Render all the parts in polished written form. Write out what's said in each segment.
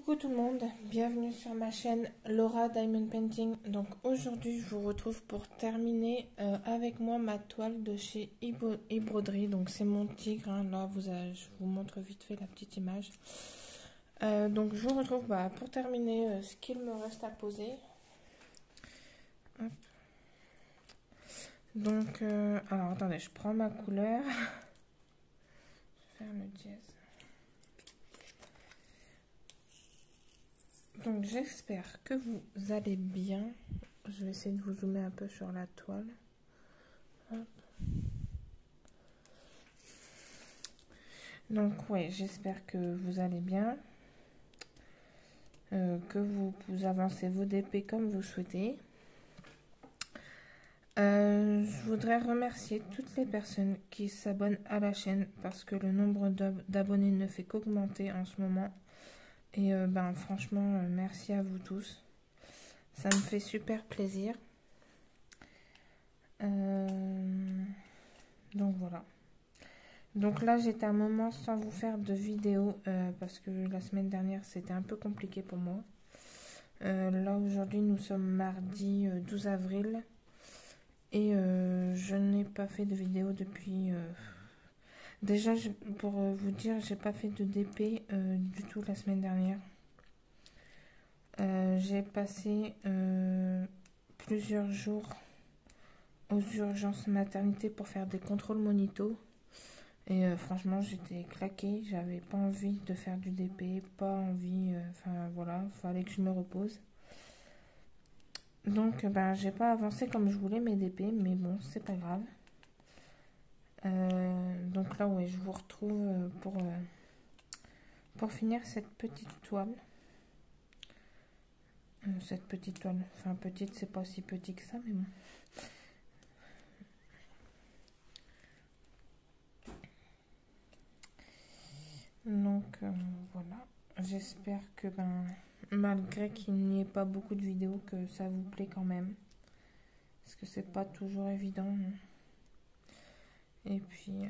Coucou tout le monde, bienvenue sur ma chaîne Laura Diamond Painting. Donc aujourd'hui je vous retrouve pour terminer avec moi ma toile de chez eBroderie. Donc c'est mon tigre, hein. Là je vous montre vite fait la petite image. Donc je vous retrouve pour terminer ce qu'il me reste à poser. Hop. Donc alors attendez, je prends ma couleur. Je vais faire le dièse. Donc j'espère que vous allez bien. Je vais essayer de vous zoomer un peu sur la toile. Hop. Donc ouais, j'espère que vous allez bien. Que vous avancez vos DP comme vous souhaitez. Je voudrais remercier toutes les personnes qui s'abonnent à la chaîne parce que le nombre d'abonnés ne fait qu'augmenter en ce moment. Et franchement, merci à vous tous. Ça me fait super plaisir. Donc voilà. Donc là, j'étais un moment sans vous faire de vidéo parce que la semaine dernière, c'était un peu compliqué pour moi. Là, aujourd'hui, nous sommes mardi 12 avril. Et je n'ai pas fait de vidéo depuis... Déjà, pour vous dire, j'ai pas fait de DP du tout la semaine dernière. J'ai passé plusieurs jours aux urgences maternité pour faire des contrôles monito. Et franchement, j'étais claquée. J'avais pas envie de faire du DP, pas envie... Enfin voilà, fallait que je me repose. Donc, j'ai pas avancé comme je voulais mes DP, mais bon, c'est pas grave. Donc là, ouais, je vous retrouve pour finir cette petite toile. Cette petite toile, enfin petite, c'est pas si petit que ça, mais bon. Donc voilà, j'espère que malgré qu'il n'y ait pas beaucoup de vidéos, que ça vous plaît quand même. Parce que c'est pas toujours évident. Hein. Et puis,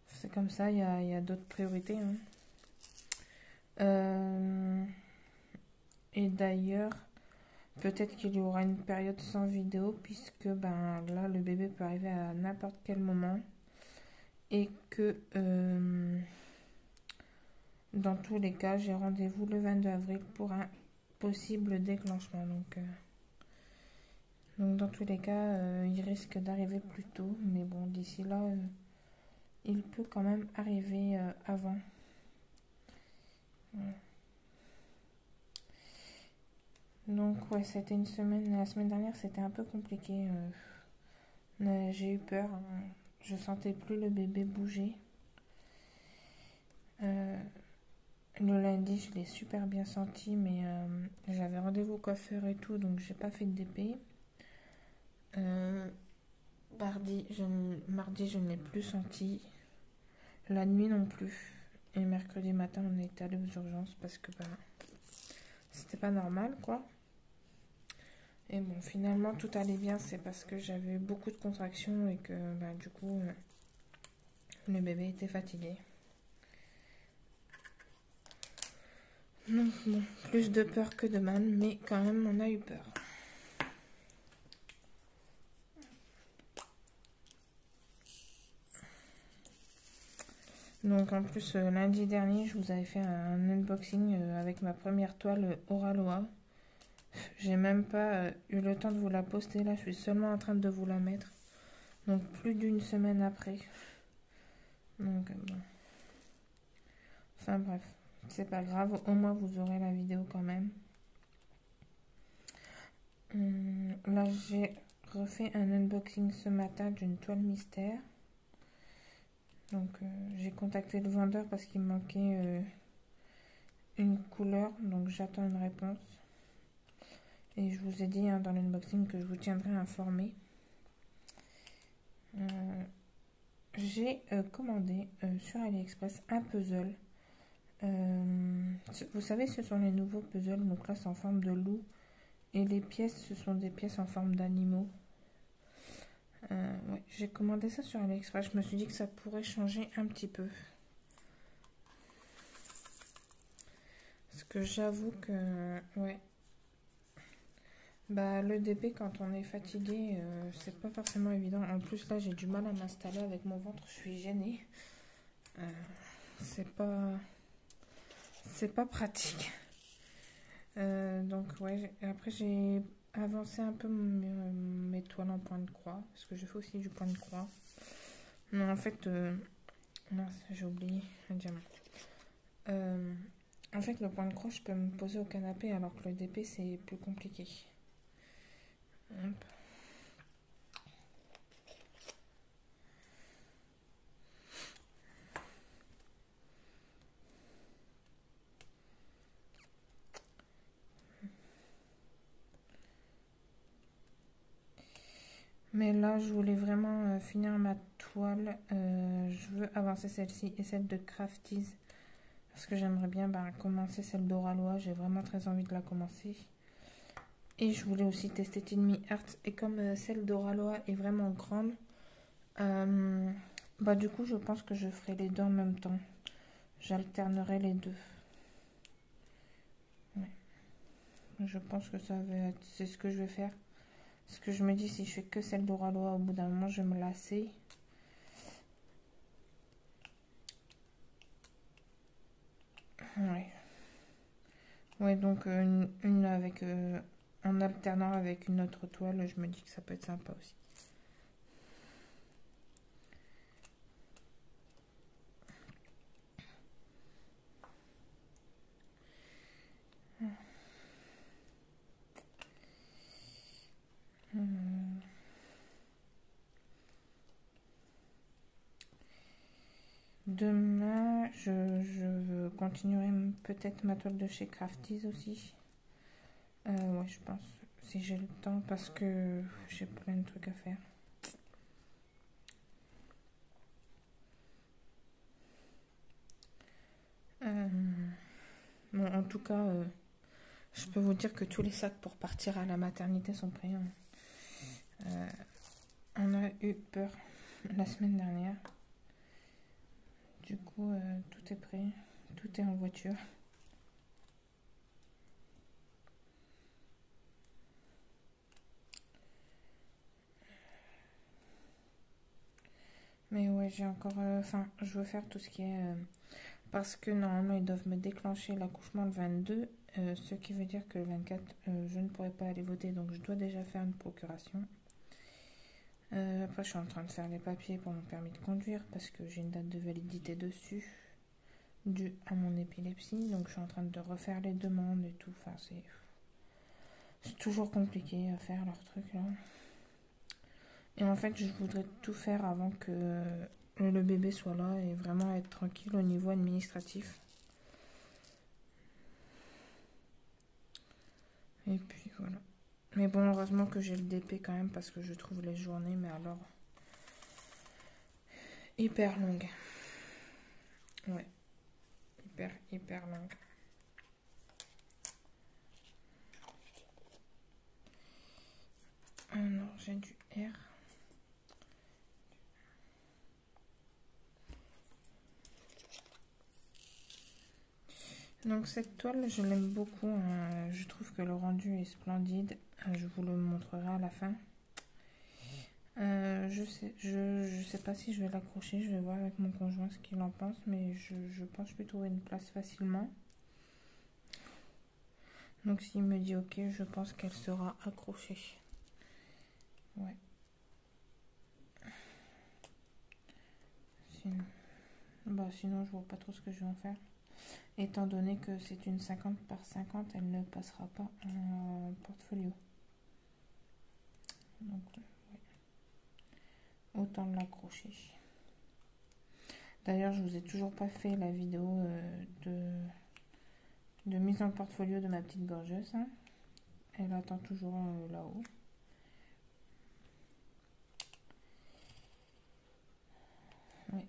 c'est comme ça, il y a d'autres priorités. Hein. Et d'ailleurs, peut-être qu'il y aura une période sans vidéo, puisque là, le bébé peut arriver à n'importe quel moment. Et que, dans tous les cas, j'ai rendez-vous le 22 avril pour un possible déclenchement. Donc dans tous les cas, il risque d'arriver plus tôt. Mais bon, d'ici là, il peut quand même arriver avant. Voilà. Donc ouais, c'était une semaine. La semaine dernière, c'était un peu compliqué. J'ai eu peur. Hein. Je sentais plus le bébé bouger. Le lundi, je l'ai super bien senti, mais j'avais rendez-vous au coiffeur et tout, donc j'ai pas fait de DP. Mardi, je ne l'ai plus senti. La nuit non plus. Et mercredi matin, on est allé aux urgences parce que c'était pas normal, quoi. Et bon, finalement, tout allait bien. C'est parce que j'avais beaucoup de contractions et que du coup, le bébé était fatigué. Donc bon, plus de peur que de mal, mais quand même, on a eu peur. Donc en plus, lundi dernier, je vous avais fait un unboxing avec ma première toile Oraloa. J'ai même pas eu le temps de vous la poster, là, je suis seulement en train de vous la mettre. Donc plus d'une semaine après. Donc bon. Enfin bref, c'est pas grave, au moins vous aurez la vidéo quand même. Là, j'ai refait un unboxing ce matin d'une toile mystère. Donc j'ai contacté le vendeur parce qu'il me manquait une couleur, donc j'attends une réponse. Et je vous ai dit dans l'unboxing que je vous tiendrai informé. J'ai commandé sur AliExpress un puzzle. Vous savez, ce sont les nouveaux puzzles, donc là c'est en forme de loup. Et les pièces, ce sont des pièces en forme d'animaux. Ouais, j'ai commandé ça sur AliExpress. Je me suis dit que ça pourrait changer un petit peu. Parce que j'avoue que, ouais, bah le DP quand on est fatigué, c'est pas forcément évident. En plus là, j'ai du mal à m'installer avec mon ventre, je suis gênée. Euh, c'est pas, c'est pas pratique. Donc ouais, après j'ai avancé un peu mes toiles en point de croix, parce que je fais aussi du point de croix. Non, en fait, mince, j'ai oublié un diamant. Euh, En fait, le point de croix, je peux me poser au canapé, alors que le DP, c'est plus compliqué. Hop. Mais là, je voulais vraiment finir ma toile. Je veux avancer celle-ci et celle de Crafties. Parce que j'aimerais bien commencer celle d'Oralois. J'ai vraiment très envie de la commencer. Et je voulais aussi tester Tidme Hearts. Et comme celle d'Oralois est vraiment grande, du coup, je pense que je ferai les deux en même temps. J'alternerai les deux. Ouais. Je pense que c'est ce que je vais faire. Parce que je me dis, si je fais que celle d'Oralois, au bout d'un moment, je vais me lasser. Ouais. Ouais, donc une avec en alternant avec une autre toile, je me dis que ça peut être sympa aussi. Demain, je continuerai peut-être ma toile de chez Crafties aussi. Ouais, je pense. Si j'ai le temps, parce que j'ai plein de trucs à faire. Bon, en tout cas, je peux vous dire que tous les sacs pour partir à la maternité sont prêts. On a eu peur la semaine dernière. Du coup, tout est prêt. Tout est en voiture. Mais ouais, j'ai encore... Enfin, je veux faire tout ce qui est... parce que normalement, ils doivent me déclencher l'accouchement le 22. Ce qui veut dire que le 24, je ne pourrai pas aller voter. Donc, je dois déjà faire une procuration. Après, je suis en train de faire les papiers pour mon permis de conduire. Parce que j'ai une date de validité dessus. Due à mon épilepsie. Donc, je suis en train de refaire les demandes et tout. Enfin, c'est toujours compliqué à faire leur truc, là. Et en fait, je voudrais tout faire avant que le bébé soit là et vraiment être tranquille au niveau administratif. Et puis voilà. Mais bon, heureusement que j'ai le DP quand même parce que je trouve les journées, mais alors, hyper longues. Ouais, hyper longues. Alors, j'ai du R. Donc cette toile, je l'aime beaucoup. Hein. Je trouve que le rendu est splendide. Je vous le montrerai à la fin. Je sais pas si je vais l'accrocher. Je vais voir avec mon conjoint ce qu'il en pense, mais je pense que je peux trouver une place facilement. Donc s'il me dit ok, je pense qu'elle sera accrochée. Ouais. Sinon, je vois pas trop ce que je vais en faire. Étant donné que c'est une 50 par 50, elle ne passera pas en portfolio. Donc, ouais. Autant l'accrocher. D'ailleurs, je vous ai toujours pas fait la vidéo de mise en portfolio de ma petite gorgeuse. Hein. Elle attend toujours là-haut. Ouais.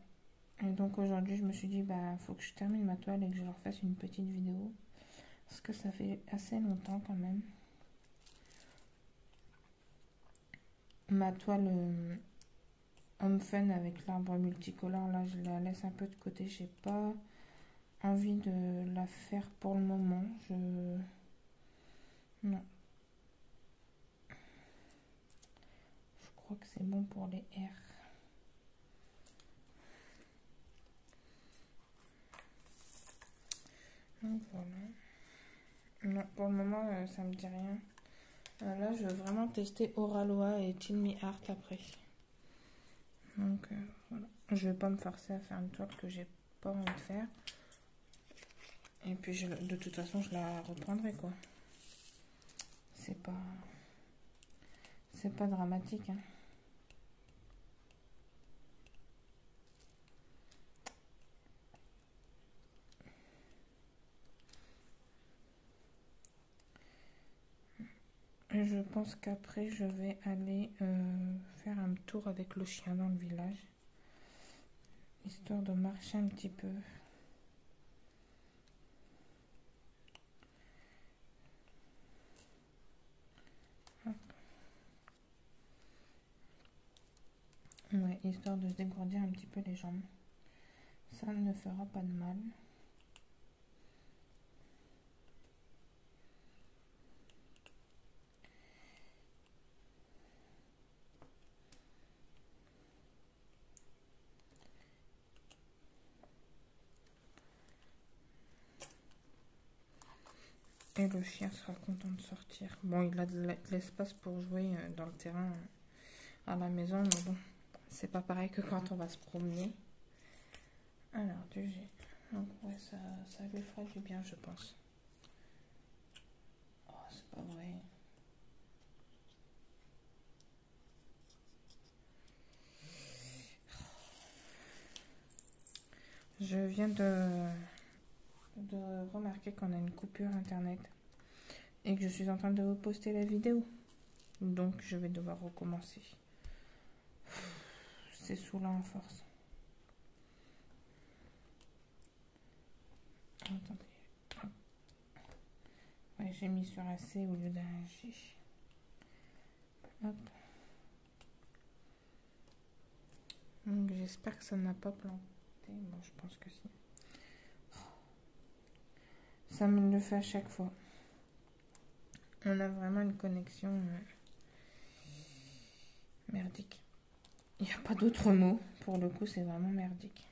Et donc aujourd'hui, je me suis dit, faut que je termine ma toile et que je leur fasse une petite vidéo. Parce que ça fait assez longtemps quand même. Ma toile Homme Fun avec l'arbre multicolore, là, je la laisse un peu de côté. J'ai pas envie de la faire pour le moment. Non. Je crois que c'est bon pour les R. Donc voilà. Non, pour le moment, ça me dit rien. Là, je veux vraiment tester Oraloa et Tell Me Art après. Donc voilà. Je vais pas me forcer à faire une toile que j'ai pas envie de faire. Et puis de toute façon, je la reprendrai quoi. C'est pas dramatique. Hein. Et je pense qu'après, je vais aller faire un tour avec le chien dans le village. Histoire de marcher un petit peu. Ouais, histoire de se dégourdir un petit peu les jambes. Ça ne fera pas de mal. Et le chien sera content de sortir. Bon, il a de l'espace pour jouer dans le terrain à la maison, mais bon, c'est pas pareil que quand on va se promener. Alors, du G. Donc, ouais, ça lui fera du bien, je pense. Oh, c'est pas vrai. Je viens de remarquer qu'on a une coupure internet et que je suis en train de poster la vidéo. Donc, je vais devoir recommencer. C'est saoulant à force. Attendez. Ouais, j'ai mis sur un C au lieu d'un G. Hop. Donc j'espère que ça n'a pas planté. Bon, je pense que si. Ça me le fait à chaque fois. On a vraiment une connexion merdique. Il n'y a pas d'autre mot. Pour le coup, c'est vraiment merdique.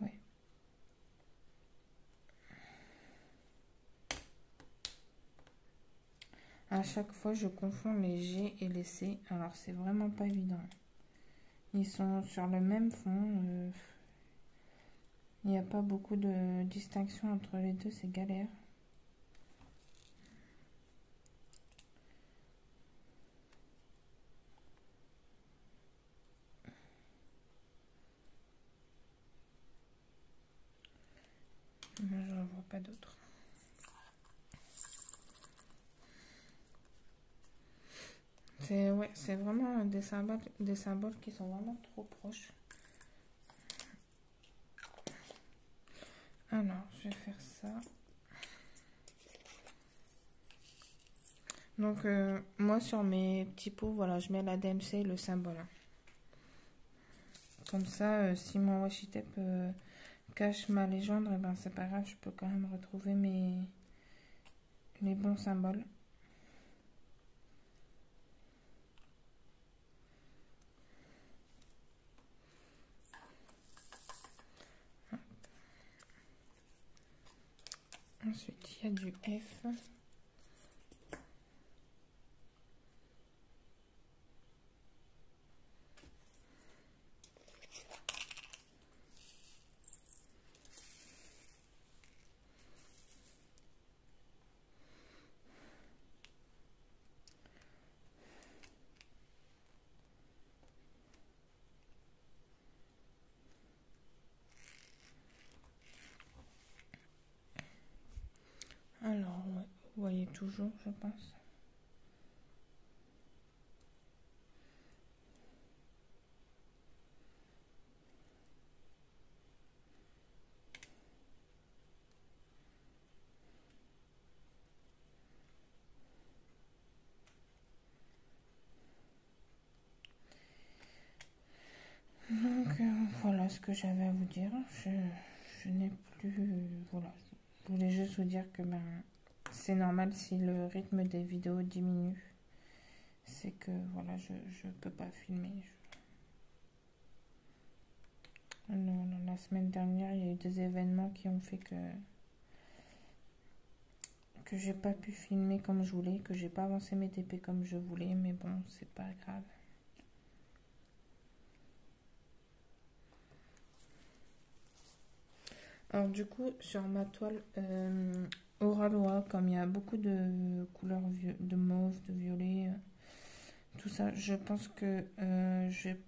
Ouais. À chaque fois, je confonds les G et les C. Alors, c'est vraiment pas évident. Ils sont sur le même fond. Il n'y a pas beaucoup de distinction entre les deux. C'est galère. Moi, je n'en vois pas d'autres. C'est vraiment des symboles qui sont vraiment trop proches. Alors, je vais faire ça. Donc, moi, sur mes petits pots, voilà, je mets la DMC, le symbole. Comme ça, si mon washi tape cache ma légende, eh ben, c'est pas grave, je peux quand même retrouver les bons symboles. Ensuite, il y a du F. Vous voyez toujours, je pense. Donc voilà ce que j'avais à vous dire. Je n'ai plus... voilà. Je voulais juste vous dire que c'est normal si le rythme des vidéos diminue. C'est que voilà, je ne peux pas filmer. La semaine dernière, il y a eu des événements qui ont fait que j'ai pas pu filmer comme je voulais, que j'ai pas avancé mes TP comme je voulais, mais bon, c'est pas grave. Alors du coup, sur ma toile Oraloa, comme il y a beaucoup de couleurs de mauve, de violet, tout ça, je pense que je vais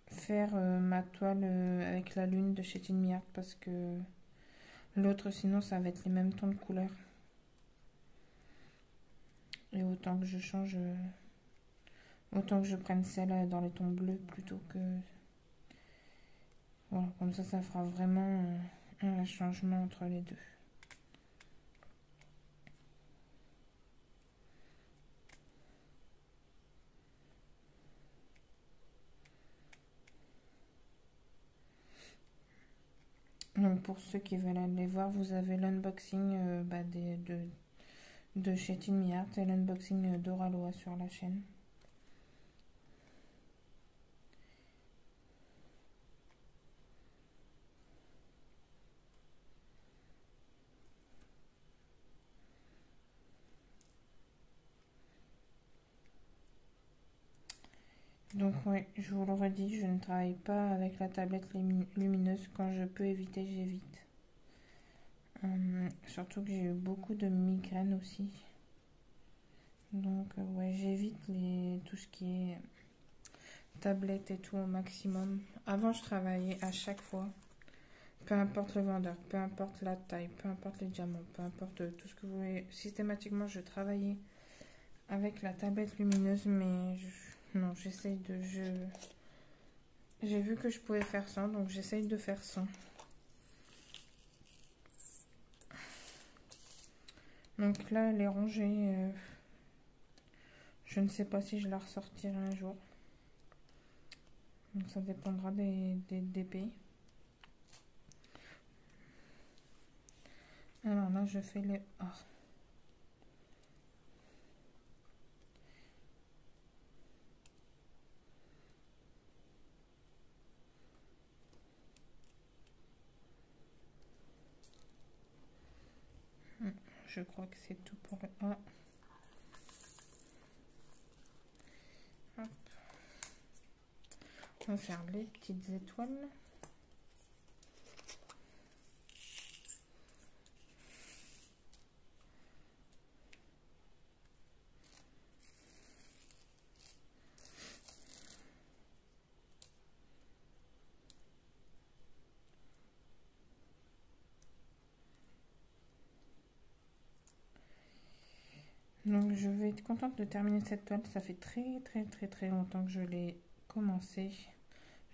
faire ma toile avec la lune de chez Tinmiart parce que l'autre, sinon, ça va être les mêmes tons de couleurs. Et autant que je change, autant que je prenne celle dans les tons bleus plutôt que... Voilà, comme ça fera vraiment un changement entre les deux. Donc pour ceux qui veulent aller voir, vous avez l'unboxing de chez Tinmiart et l'unboxing d'Oraloa sur la chaîne. Donc oui, je vous le redis, je ne travaille pas avec la tablette lumineuse. Quand je peux éviter, j'évite. Surtout que j'ai eu beaucoup de migraines aussi. Donc ouais, j'évite tout ce qui est tablette et tout au maximum. Avant, je travaillais à chaque fois. Peu importe le vendeur, peu importe la taille, peu importe les diamants, peu importe tout ce que vous voulez. Systématiquement, je travaillais avec la tablette lumineuse, mais non, j'essaye de... J'ai vu que je pouvais faire sans, donc j'essaye de faire sans. Donc là, elle est rangée. Je ne sais pas si je la ressortirai un jour. Donc ça dépendra des DP. Alors là, je fais les... Oh. Je crois que c'est tout pour le A. Hop. On va faire les petites étoiles. Donc je vais être contente de terminer cette toile. Ça fait très longtemps que je l'ai commencé.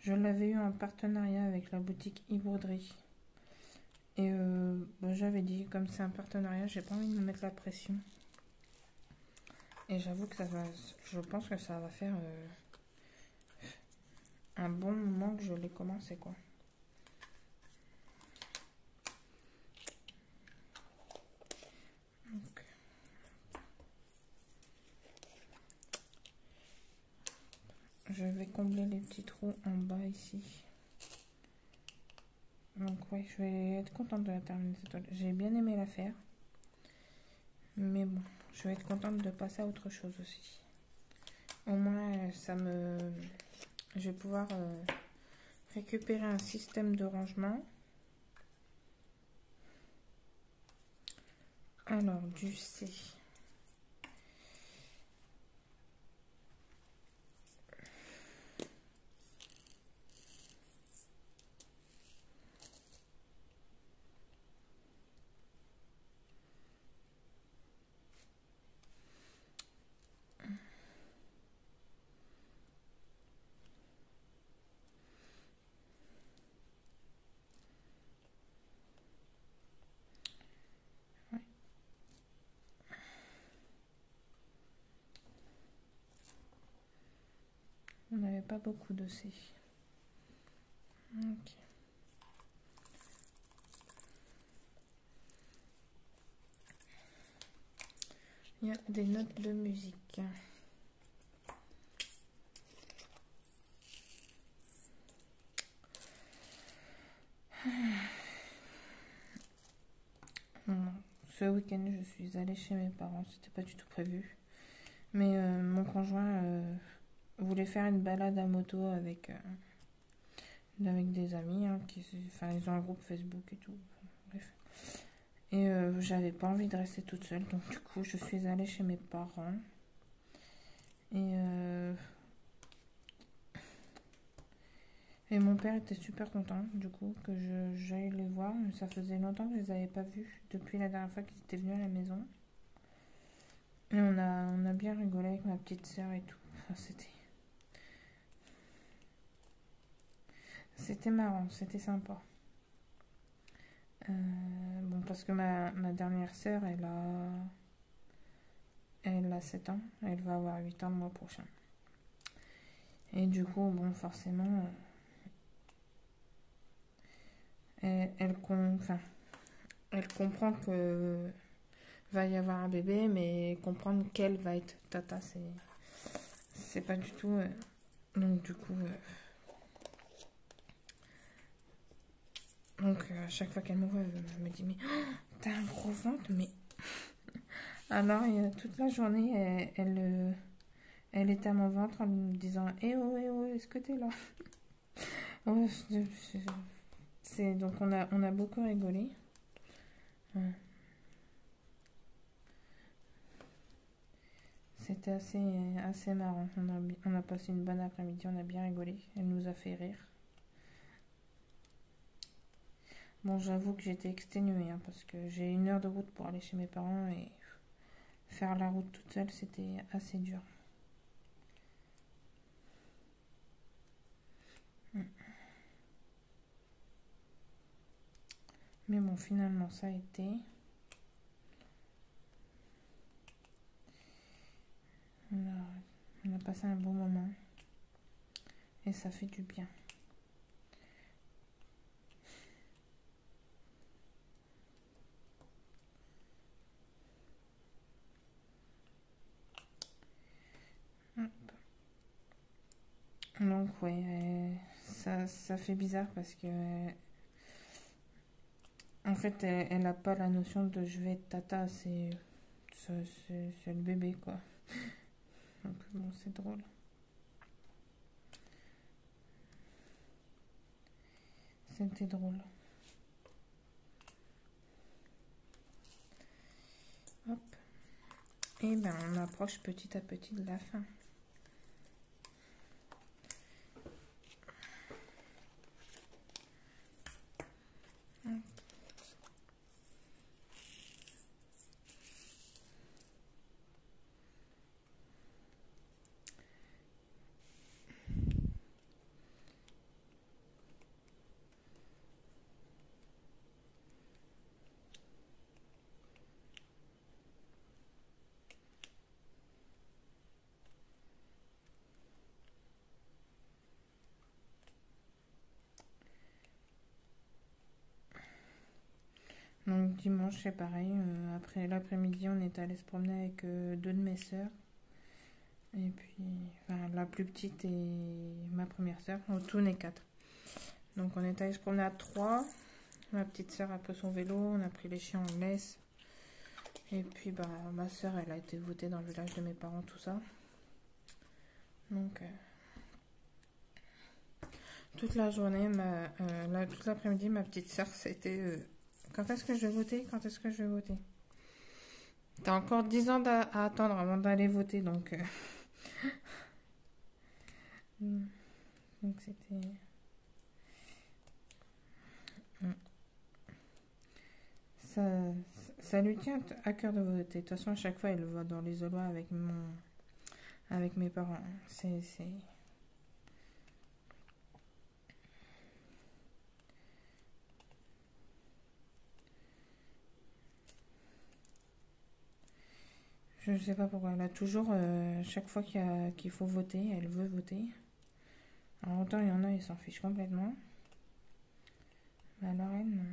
Je l'avais eu en partenariat avec la boutique e-broderie. Et j'avais dit, comme c'est un partenariat, j'ai pas envie de me mettre la pression. Et j'avoue que je pense que ça va faire un bon moment que je l'ai commencé, quoi. Donc, je vais combler les petits trous en bas ici. Donc ouais, je vais être contente de la terminer cette toile. J'ai bien aimé la faire. Mais bon, je vais être contente de passer à autre chose aussi. Au moins, je vais pouvoir récupérer un système de rangement. Alors, du C. pas beaucoup de C. Ok. Il y a des notes de musique. Ce week-end, je suis allée chez mes parents. C'était pas du tout prévu. Mais mon conjoint voulait faire une balade à moto avec des amis. Hein, ils ont un groupe Facebook et tout. Bref. Et j'avais pas envie de rester toute seule. Donc du coup, je suis allée chez mes parents. Et mon père était super content, du coup, que j'aille les voir. Ça faisait longtemps que je les avais pas vus, depuis la dernière fois qu'ils étaient venus à la maison. Et on a bien rigolé avec ma petite sœur et tout. Enfin, c'était marrant, c'était sympa. Bon, parce que ma dernière sœur, elle a 7 ans. Elle va avoir 8 ans le mois prochain. Et du coup, bon, forcément, enfin, elle comprend que va y avoir un bébé, mais comprendre qu'elle va être tata, c'est pas du tout. Donc du coup, à chaque fois qu'elle me voit, elle me dit mais t'as un gros ventre, mais alors toute la journée, elle était à mon ventre en me disant eh oh, est-ce que t'es là? Ouais, donc on a beaucoup rigolé. Ouais. C'était assez marrant. On a passé une bonne après-midi, on a bien rigolé. Elle nous a fait rire. Bon, j'avoue que j'étais exténuée, hein, parce que j'ai 1 heure de route pour aller chez mes parents et faire la route toute seule, c'était assez dur. Mais bon, finalement, ça a été. On a passé un bon moment et ça fait du bien. Donc, ouais, ça fait bizarre parce que, en fait, elle n'a pas la notion de je vais être tata, c'est le bébé, quoi. Donc, bon, c'est drôle. C'était drôle. Hop. Et ben, on approche petit à petit de la fin. Donc dimanche, c'est pareil. Après l'après-midi, on est allé se promener avec 2 de mes sœurs. Et puis, enfin, la plus petite et ma première sœur. En tout, on est 4. Donc on est allé se promener à 3. Ma petite sœur a pris son vélo, on a pris les chiens en laisse. Et puis bah, ma sœur, elle a été votée dans le village de mes parents, tout ça. Donc toute la journée, toute l'après-midi, ma petite sœur, c'était quand est-ce que je vais voter? Quand est-ce que je vais voter? T'as encore 10 ans à attendre avant d'aller voter, donc donc c'était. Ça, ça lui tient à cœur de voter. De toute façon, à chaque fois, elle va dans l'isoloir avec mes parents. Je ne sais pas pourquoi. Elle a toujours, chaque fois qu'il faut voter, elle veut voter. Alors autant il y en a, ils s'en fichent complètement. Mais la Lorraine, non.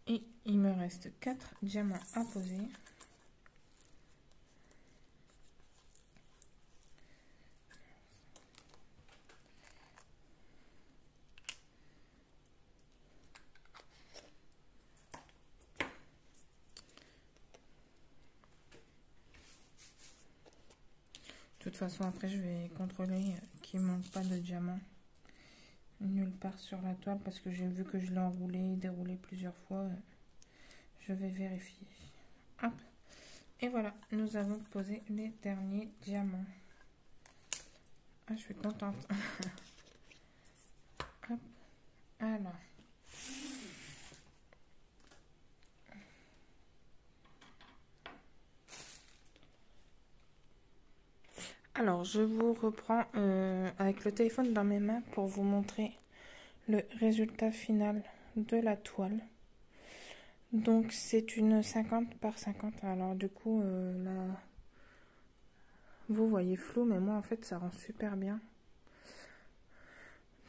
Et il me reste 4 diamants à poser. De toute façon, après, je vais contrôler qu'il ne manque pas de diamants nulle part sur la toile parce que j'ai vu que je l'ai enroulé, déroulé plusieurs fois. Je vais vérifier. Hop. Et voilà, nous avons posé les derniers diamants. Ah, je suis contente. Hop. Alors. Alors, je vous reprends avec le téléphone dans mes mains pour vous montrer le résultat final de la toile. Donc, c'est une 50 par 50. Alors, du coup, là, vous voyez flou, mais moi, en fait, ça rend super bien.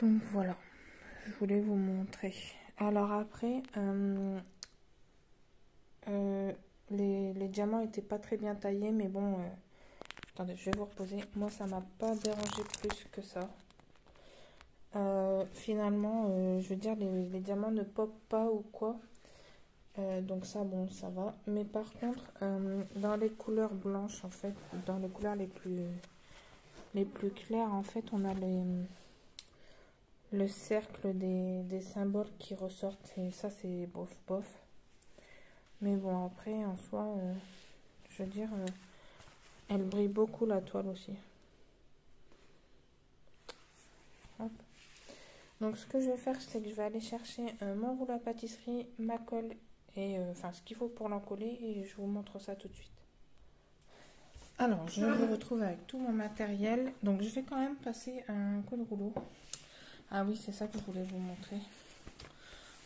Donc, voilà. Je voulais vous montrer. Alors, après, les diamants n'étaient pas très bien taillés, mais bon... attendez, je vais vous reposer. Moi, ça m'a pas dérangé plus que ça. Finalement, je veux dire, les diamants ne popent pas ou quoi. Donc ça, bon, ça va. Mais par contre, dans les couleurs blanches, en fait, dans les couleurs les plus claires, en fait, on a le cercle des symboles qui ressortent. Et ça, c'est bof, bof. Mais bon, après, en soi, je veux dire, elle brille beaucoup, la toile aussi. Hop. Donc ce que je vais faire, c'est que je vais aller chercher mon rouleau à pâtisserie, ma colle et enfin ce qu'il faut pour l'encoller et je vous montre ça tout de suite. Alors je vous retrouve avec tout mon matériel. Donc je vais quand même passer un coup de rouleau. Ah oui, c'est ça que je voulais vous montrer.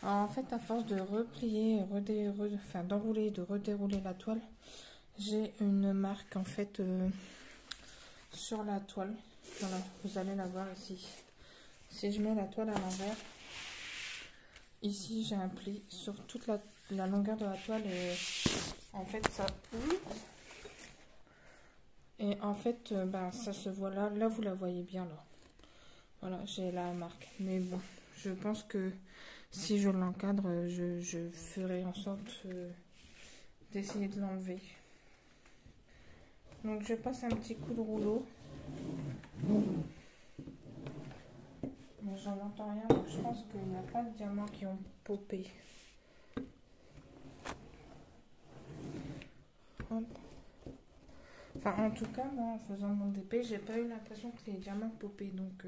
Alors, en fait, à force de replier, enfin d'enrouler, de redérouler la toile, j'ai une marque en fait sur la toile. Voilà, vous allez la voir ici. Si je mets la toile à l'envers, ici j'ai un pli sur toute la longueur de la toile et en fait ça... Et en fait, ben, ça se voit là. Là, vous la voyez bien là. Voilà, j'ai la marque. Mais bon, je pense que si je l'encadre, je ferai en sorte d'essayer de l'enlever. Donc je passe un petit coup de rouleau. Mais j'en entends rien, donc je pense qu'il n'y a pas de diamants qui ont popé. Hop. Enfin, en tout cas, moi, en faisant mon DP, j'ai pas eu l'impression que les diamants popaient. Donc,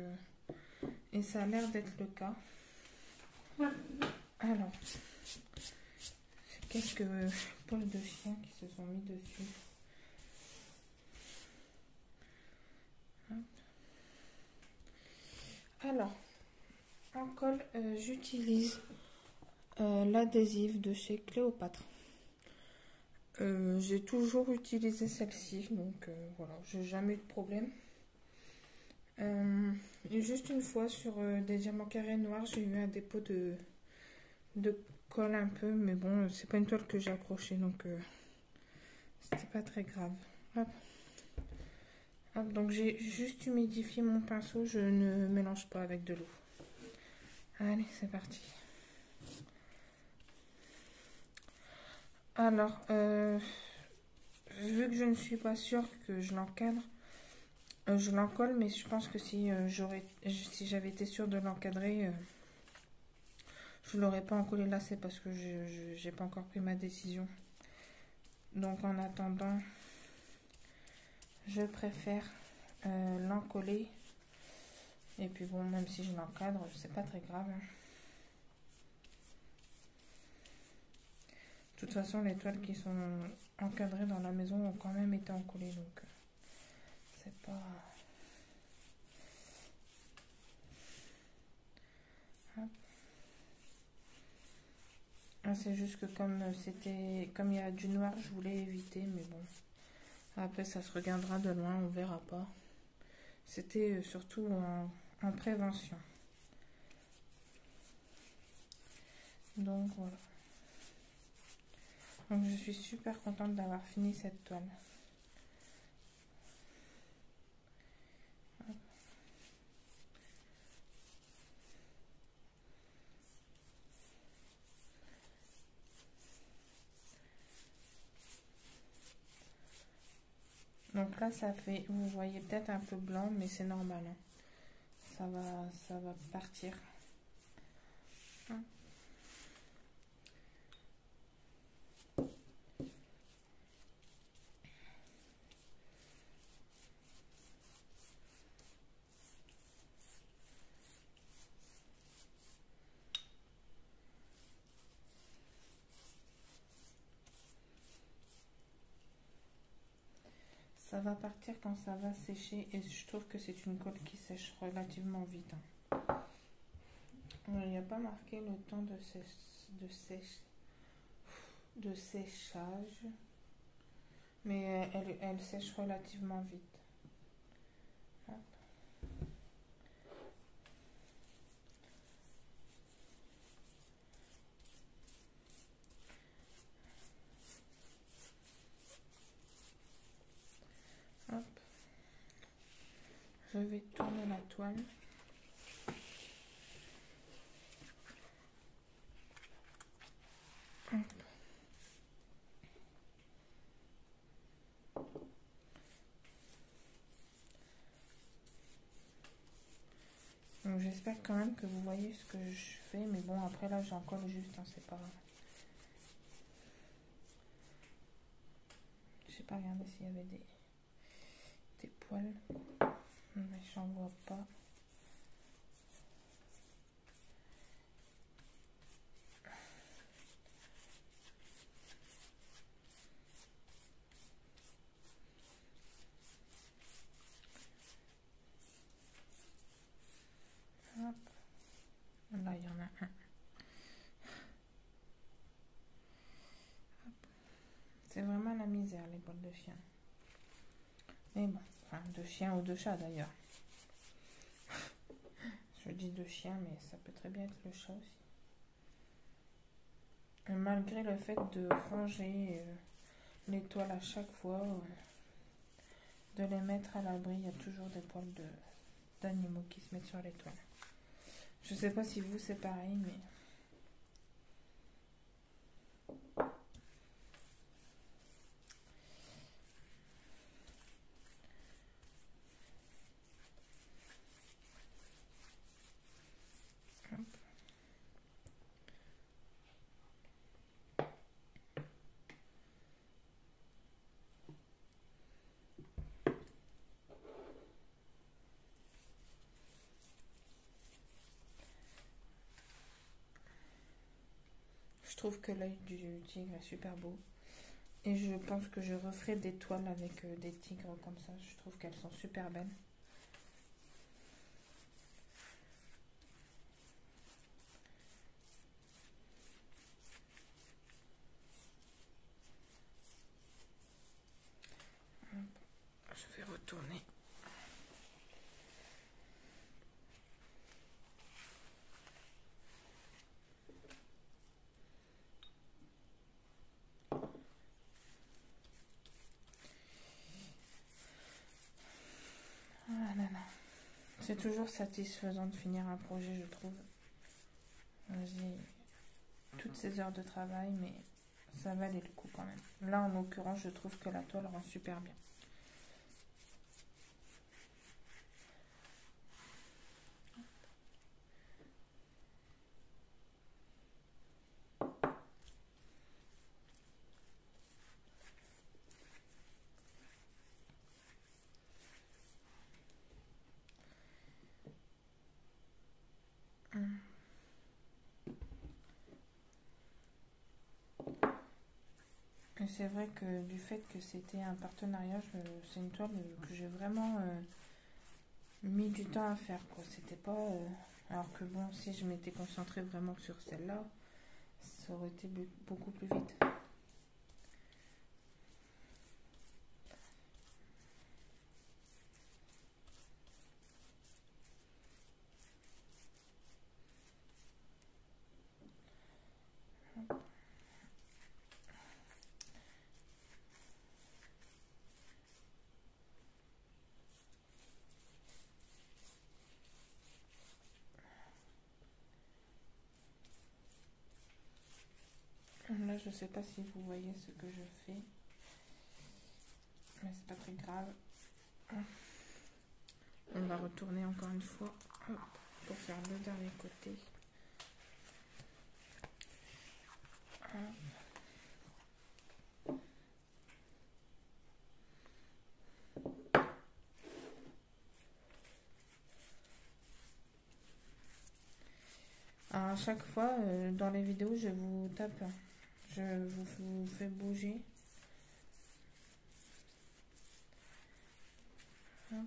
et ça a l'air d'être le cas. Alors, quelques poils de chien qui se sont mis dessus. Hop. Alors, en colle, j'utilise l'adhésif de chez Cléopâtre. J'ai toujours utilisé celle-ci, donc voilà, j'ai jamais eu de problème. Juste une fois sur des diamants carrés noirs, j'ai eu un dépôt de colle un peu, mais bon, c'est pas une toile que j'ai accrochée, donc c'était pas très grave. Hop. Hop, donc j'ai juste humidifié mon pinceau, je ne mélange pas avec de l'eau. Allez, c'est parti. Alors, vu que je ne suis pas sûre que je l'encadre, je l'encolle, mais je pense que si j'avais été sûre de l'encadrer, je l'aurais pas encollé là, c'est parce que je n'ai pas encore pris ma décision. Donc en attendant, je préfère l'encoller. Et puis bon, même si je l'encadre, c'est pas très grave. De toute façon, les toiles qui sont encadrées dans la maison ont quand même été encollées. Donc c'est pas... C'est juste que comme il y a du noir, je voulais éviter, mais bon. Après, ça se regardera de loin, on verra pas. C'était surtout en prévention. Donc voilà. Donc je suis super contente d'avoir fini cette toile. Donc là, ça fait, vous voyez peut-être un peu blanc, mais c'est normal, hein. Ça va partir. Ça va partir quand ça va sécher et je trouve que c'est une colle qui sèche relativement vite, hein. Il n'y a pas marqué le temps de séchage, mais elle sèche relativement vite. Hop. Hop. Je vais tourner la toile. Hop. Donc j'espère quand même que vous voyez ce que je fais, mais bon après là j'en colle juste, hein, c'est pas... J'ai pas regardé s'il y avait des poils, mais j'en vois pas. Hop. Là il y en a un. C'est vraiment la misère les poils de chien. Mais bon, enfin de chien ou de chat d'ailleurs. Je dis de chien, mais ça peut très bien être le chat aussi. Et malgré le fait de ranger les toiles à chaque fois, de les mettre à l'abri, il y a toujours des poils d'animaux qui se mettent sur les toiles. Je sais pas si vous c'est pareil, mais... Je trouve que l'œil du tigre est super beau. Et je pense que je referai des toiles avec des tigres comme ça. Je trouve qu'elles sont super belles. Je vais retourner. Ah là là. C'est toujours satisfaisant de finir un projet, je trouve. J'ai toutes ces heures de travail, mais ça valait le coup quand même. Là, en l'occurrence, je trouve que la toile rend super bien. Et c'est vrai que du fait que c'était un partenariat, c'est une toile que j'ai vraiment mis du temps à faire, quoi. C'était pas... alors que bon, si je m'étais concentrée vraiment sur celle-là, ça aurait été beaucoup plus vite. Là, je sais pas si vous voyez ce que je fais, mais c'est pas très grave. On va retourner encore une fois pour faire le dernier côté. Alors, à chaque fois, dans les vidéos, je vous tape, je vous fais bouger. Hop.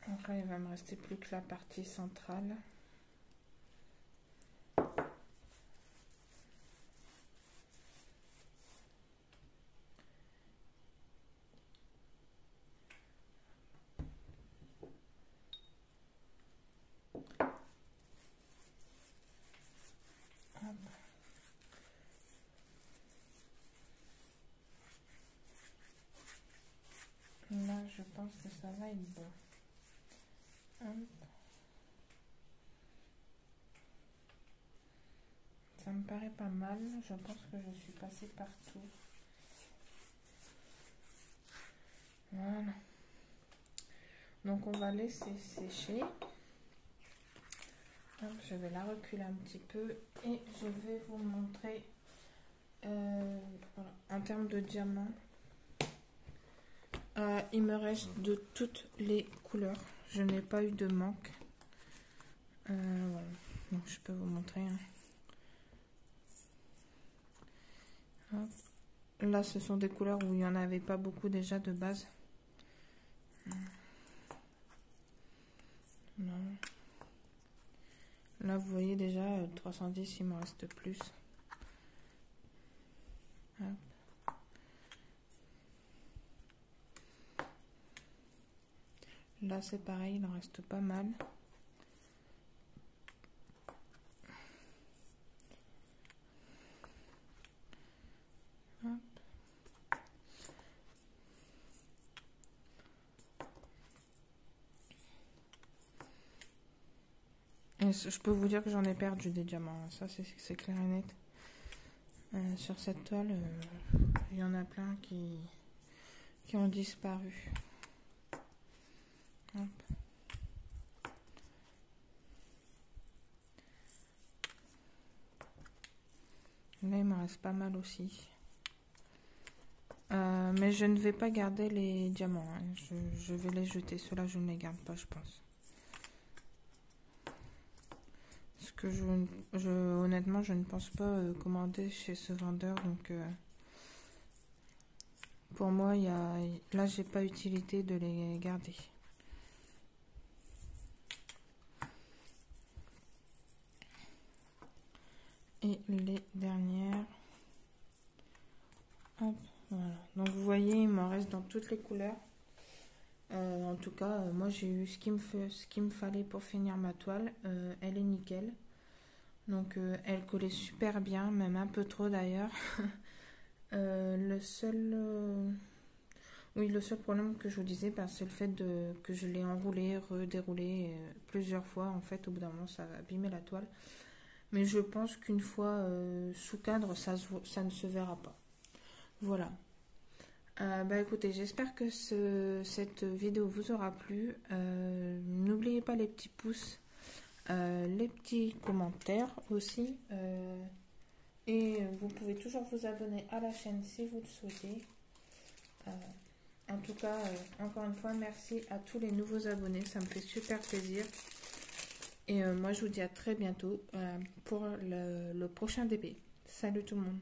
Donc là, il va me rester plus que la partie centrale. Hop. Là, je pense que ça va être bon. Hop. Ça me paraît pas mal. Je pense que je suis passée partout. Voilà. Donc on va laisser sécher. Hop, je vais la reculer un petit peu et je vais vous montrer voilà, en termes de diamants. Il me reste de toutes les couleurs. Je n'ai pas eu de manque. Voilà. Donc je peux vous montrer. Hop. Là, ce sont des couleurs où il n'y en avait pas beaucoup déjà de base. Non. Là, vous voyez déjà 310, il m'en reste plus. Hop. Là, c'est pareil, il en reste pas mal. Hop. Et je peux vous dire que j'en ai perdu des diamants. Ça, c'est clair et net. Sur cette toile, il y en a plein qui ont disparu. Hop. Là, il me reste pas mal aussi. Mais je ne vais pas garder les diamants. Hein. Je vais les jeter. Ceux-là, je ne les garde pas, je pense. Parce que honnêtement, je ne pense pas commander chez ce vendeur. Donc, pour moi, là, j'ai pas utilité de les garder. Et les dernières. Hop, voilà. Donc vous voyez, il m'en reste dans toutes les couleurs. En tout cas, moi j'ai eu ce qu'il me fallait pour finir ma toile. Elle est nickel. Donc elle collait super bien, même un peu trop d'ailleurs. Le seul problème que je vous disais, c'est le fait que je l'ai enroulé, redéroulé plusieurs fois. En fait, au bout d'un moment, ça a abîmé la toile. Mais je pense qu'une fois sous cadre, ça ne se verra pas. Voilà. Écoutez, j'espère que cette vidéo vous aura plu. N'oubliez pas les petits pouces les petits commentaires aussi. Et vous pouvez toujours vous abonner à la chaîne si vous le souhaitez. En tout cas, encore une fois, merci à tous les nouveaux abonnés. Ça me fait super plaisir. Et moi, je vous dis à très bientôt pour le prochain DP. Salut tout le monde.